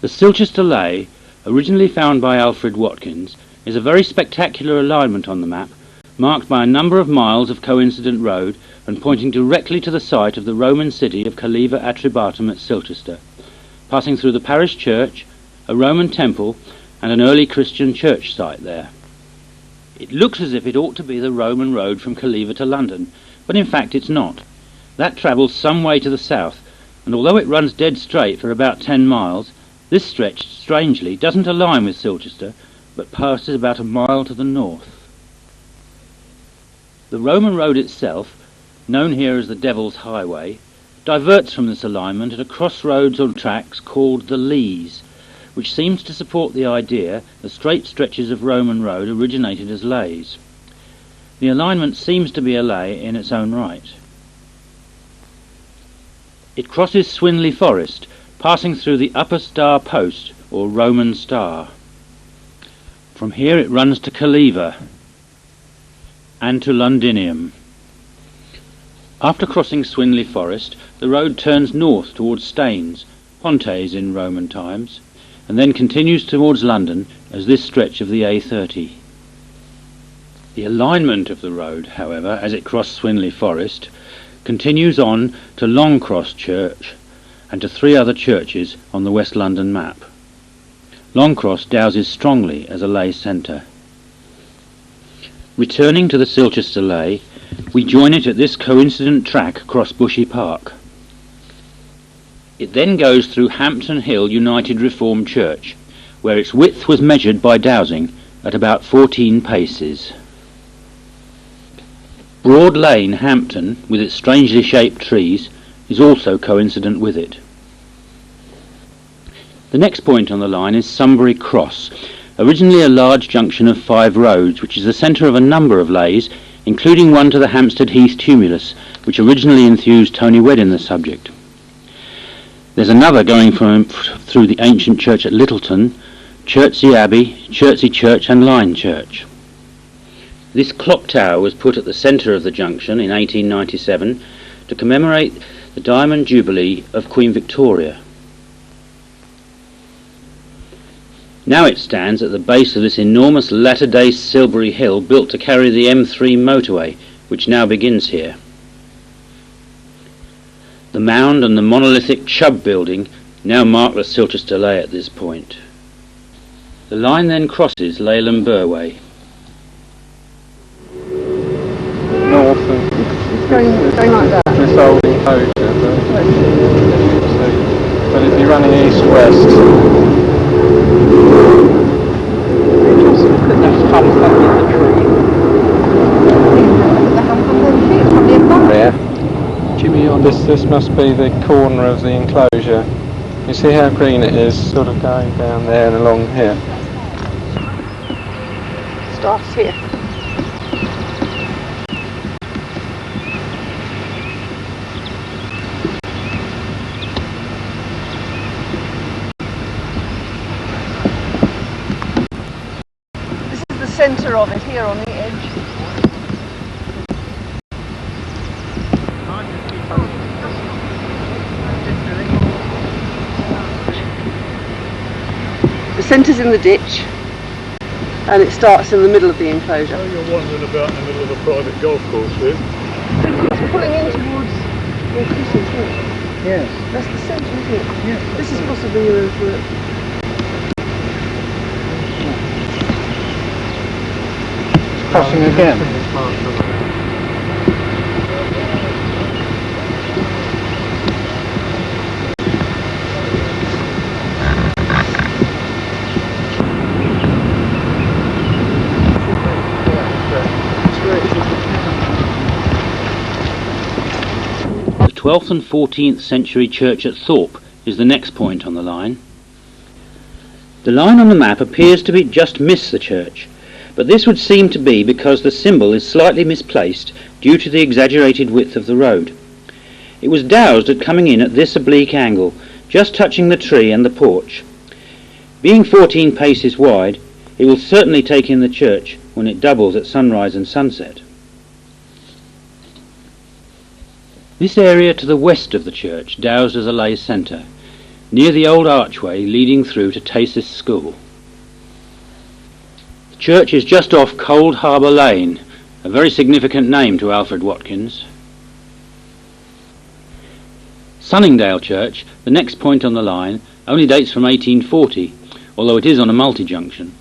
The Silchester Ley, originally found by Alfred Watkins, is a very spectacular alignment on the map, marked by a number of miles of coincident road and pointing directly to the site of the Roman city of Calleva Atrebatum at Silchester, passing through the parish church, a Roman temple and an early Christian church site there. It looks as if it ought to be the Roman road from Calleva to London, but in fact it's not. That travels some way to the south, and although it runs dead straight for about 10 miles, this stretch, strangely, doesn't align with Silchester, but passes about a mile to the north. The Roman road itself, known here as the Devil's Highway, diverts from this alignment at a crossroads on tracks called the Leys, which seems to support the idea that straight stretches of Roman road originated as leys. The alignment seems to be a ley in its own right. It crosses Swindley Forest, passing through the Upper Star Post, or Roman Star. From here it runs to Calleva and to Londinium. After crossing Swindley Forest, the road turns north towards Staines, Pontes in Roman times, and then continues towards London as this stretch of the A30. The alignment of the road, however, as it crossed Swindley Forest, continues on to Longcross Church and to 3 other churches on the West London map. Longcross douses strongly as a lay centre. Returning to the Silchester Ley, we join it at this coincident track across Bushy Park. It then goes through Hampton Hill United Reformed Church, where its width was measured by Dowsing at about 14 paces. Broad Lane, Hampton, with its strangely shaped trees, is also coincident with it. The next point on the line is Sunbury Cross, originally a large junction of 5 roads, which is the centre of a number of leys, including one to the Hampstead Heath tumulus, which originally enthused Tony Wedd in the subject. There's another going through the ancient church at Littleton, Chertsey Abbey, Chertsey Church and Lyne Church. This clock tower was put at the centre of the junction in 1897 to commemorate the Diamond Jubilee of Queen Victoria. Now it stands at the base of this enormous latter-day Silbury Hill built to carry the M3 motorway, which now begins here. The mound and the monolithic Chubb building now mark the Silchester Ley at this point. The line then crosses Laleham Burway. North and It's going like that. this old enclosure, but it'd be running east-west. Look at those tons back in the tree. The Hampton Hill, it's probably a bump. Yeah. Jimmy, on This must be the corner of the enclosure. You see how green it is, sort of going down there and along here. Starts here. This is the centre of it here on the edge. The centre's in the ditch, and it starts in the middle of the enclosure. Oh, you're wandering about in the middle of a private golf course, dude. It's pulling in towards where Chris is, isn't it? Yes. That's the centre, isn't it? Yes. This is possibly your work. Crossing again. The 12th and 14th century church at Thorpe is the next point on the line. The line on the map appears to be just miss the church, but this would seem to be because the symbol is slightly misplaced due to the exaggerated width of the road. It was dowsed at coming in at this oblique angle, just touching the tree and the porch. Being 14 paces wide, it will certainly take in the church when it doubles at sunrise and sunset. This area to the west of the church, dowsed as a lay centre, near the old archway leading through to Tasis School. The church is just off Cold Harbour Lane, a very significant name to Alfred Watkins. Sunningdale Church, the next point on the line, only dates from 1840, although it is on a multi-junction.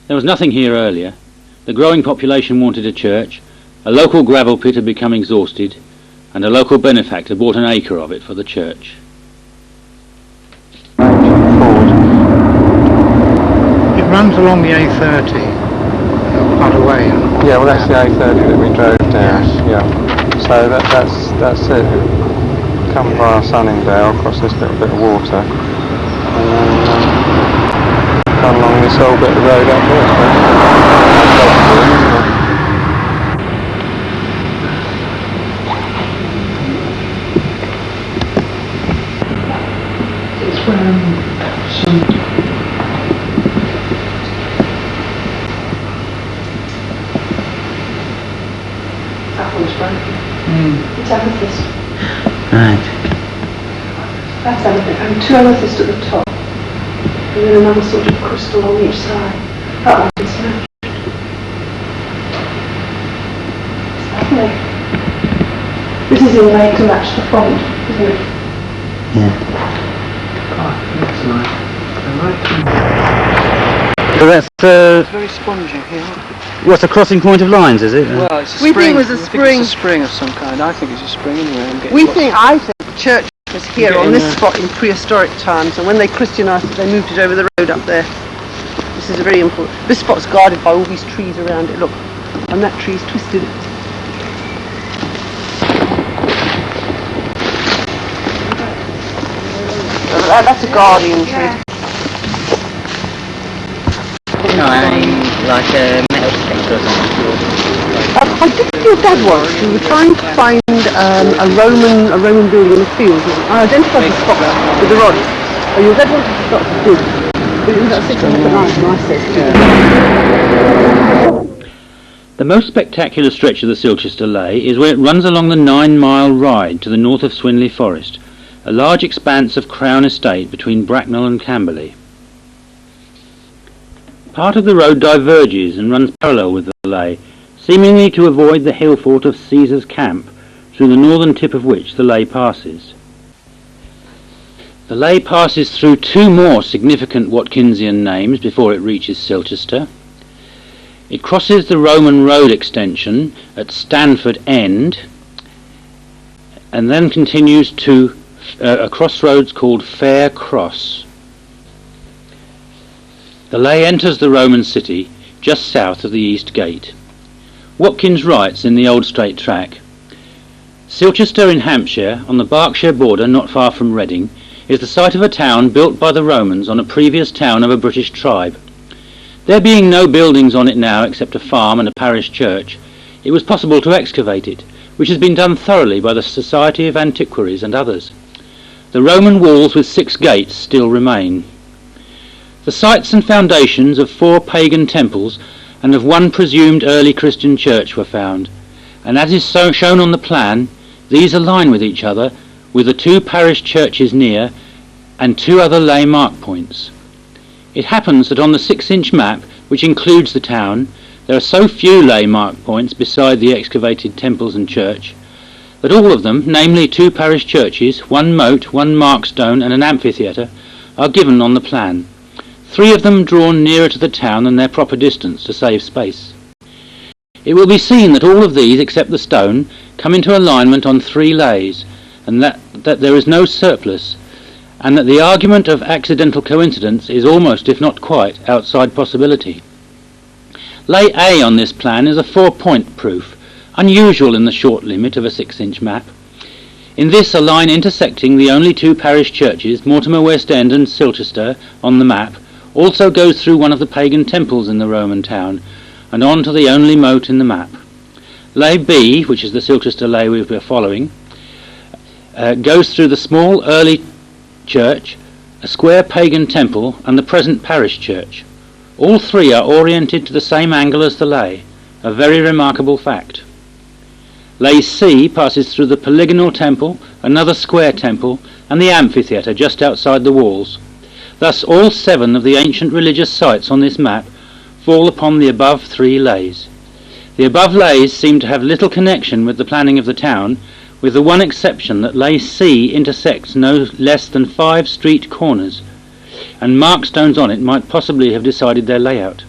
There was nothing here earlier. The growing population wanted a church, a local gravel pit had become exhausted, and a local benefactor bought an acre of it for the church. It runs along the A30 quite a way. Yeah, well that's the A30 that we drove down. Yes. Yeah. So that's it. Come via Sunningdale, across this little bit of water, and then come along this old bit of road up here. It's where some That one's broken. It's amethyst. Right. That's amethyst. And two amethyst at the top. And then another sort of crystal on each side. That one's been smashed. It's lovely. This is inlaid to match the font, isn't it? Yeah. that's nice. I like them. So that's It's very spongy here. what's a crossing point of lines, is it? Well, it's a We spring. think it was a I think spring. it's a spring of some kind. I think it's a spring anyway. I think the church was here Get on in this there. spot in prehistoric times, and when they Christianised it, they moved it over the road up there. This is a very important. This spot's guarded by all these trees around it. Look, and that tree's twisted. That's a guardian tree. Like a metal detector or something. I did your dad once. We were trying to find a Roman building in the field. I identified the spot with the rods. And your dad wanted to start to dig. But it was at 6 o'clock at night, and I said, The most spectacular stretch of the Silchester Ley is where it runs along the 9-mile ride to the north of Swindley Forest, a large expanse of Crown estate between Bracknell and Camberley. Part of the road diverges and runs parallel with the Ley, seemingly to avoid the hill fort of Caesar's Camp, through the northern tip of which the Ley passes. The Ley passes through two more significant Watkinsian names before it reaches Silchester. It crosses the Roman road extension at Stanford End, and then continues to a crossroads called Fair Cross. The Ley enters the Roman city just south of the East Gate. Watkins writes in the Old Straight Track, Silchester in Hampshire, on the Berkshire border not far from Reading, is the site of a town built by the Romans on a previous town of a British tribe. There being no buildings on it now except a farm and a parish church, it was possible to excavate it, which has been done thoroughly by the Society of Antiquaries and others. The Roman walls with 6 gates still remain. The sites and foundations of 4 pagan temples and of 1 presumed early Christian church were found, and as is shown on the plan, these align with each other, with the 2 parish churches near and 2 other Ley mark points. It happens that on the 6-inch map, which includes the town, there are so few Ley mark points beside the excavated temples and church, that all of them, namely 2 parish churches, 1 moat, 1 markstone and an amphitheatre, are given on the plan. 3 of them drawn nearer to the town than their proper distance to save space. It will be seen that all of these, except the stone, come into alignment on 3 lays, and that there is no surplus, and that the argument of accidental coincidence is almost, if not quite, outside possibility. Lay A on this plan is a 4-point proof, unusual in the short limit of a 6-inch map. In this, a line intersecting the only 2 parish churches, Mortimer West End and Silchester, on the map, also goes through one of the pagan temples in the Roman town, and on to the only moat in the map. Lay B, which is the Silchester Ley we are following, goes through the small early church, a square pagan temple, and the present parish church. All 3 are oriented to the same angle as the Ley, a very remarkable fact. Lay C passes through the polygonal temple, another square temple, and the amphitheatre just outside the walls. Thus all 7 of the ancient religious sites on this map fall upon the above 3 leys. The above leys seem to have little connection with the planning of the town, with the one exception that Ley C intersects no less than 5 street corners, and markstones on it might possibly have decided their layout.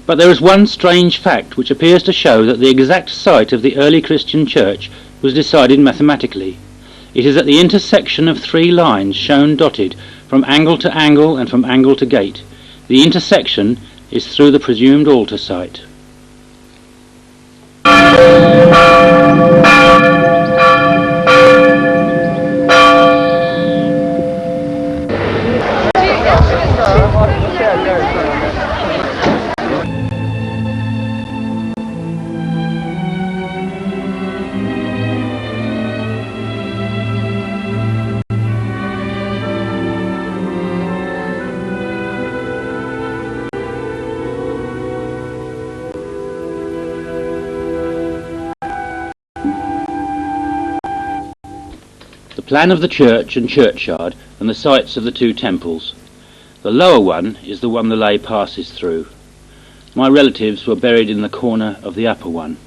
But there is one strange fact which appears to show that the exact site of the early Christian church was decided mathematically. It is at the intersection of 3 lines shown dotted from angle to angle and from angle to gate. The intersection is through the presumed altar site. The plan of the church and churchyard and the sites of the 2 temples. The lower one is the one the Ley passes through. My relatives were buried in the corner of the upper one.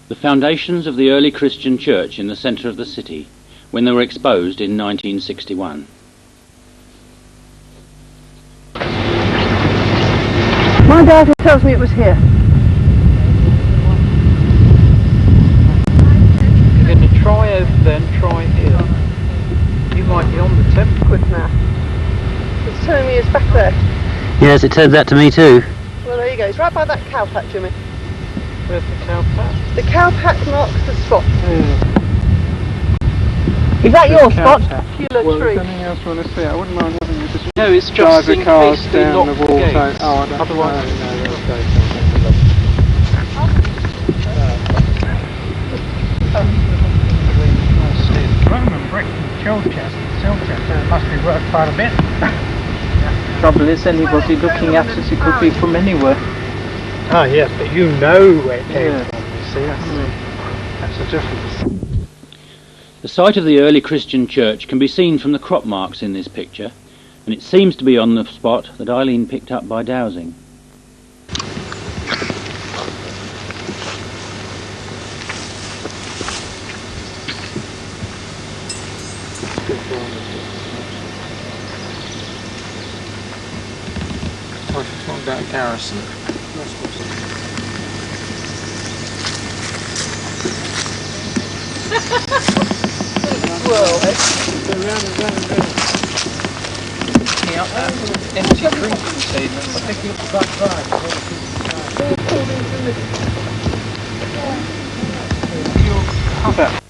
The foundations of the early Christian church in the centre of the city, when they were exposed in 1961. My dad tells me it was here. You're going to try over there and try here. You might be on the temple. Quick now. It's telling me it's back there. Yes, it turns out to me too. Well, there you go. It's right by that cow patch, Jimmy. Where's the cow patch? The cow patch marks the spot. Is that your spot? Killer Well, tree. is there anything else you want to see? I wouldn't mind having you just No, it's drive just the in cars case they down lock the the wall. gates. Oh, I don't Otherwise, no, that's okay. Roman brick from Silchester must be worth quite a bit. trouble is, anybody looking at it, it could be from anywhere. Ah yes, but you know where it came Yeah. from, you see, that's the difference. The site of the early Christian church can be seen from the crop marks in this picture, and it seems to be on the spot that Eileen picked up by Dowsing. What about Garrison? Picking up that empty drink container. I think it's that bag.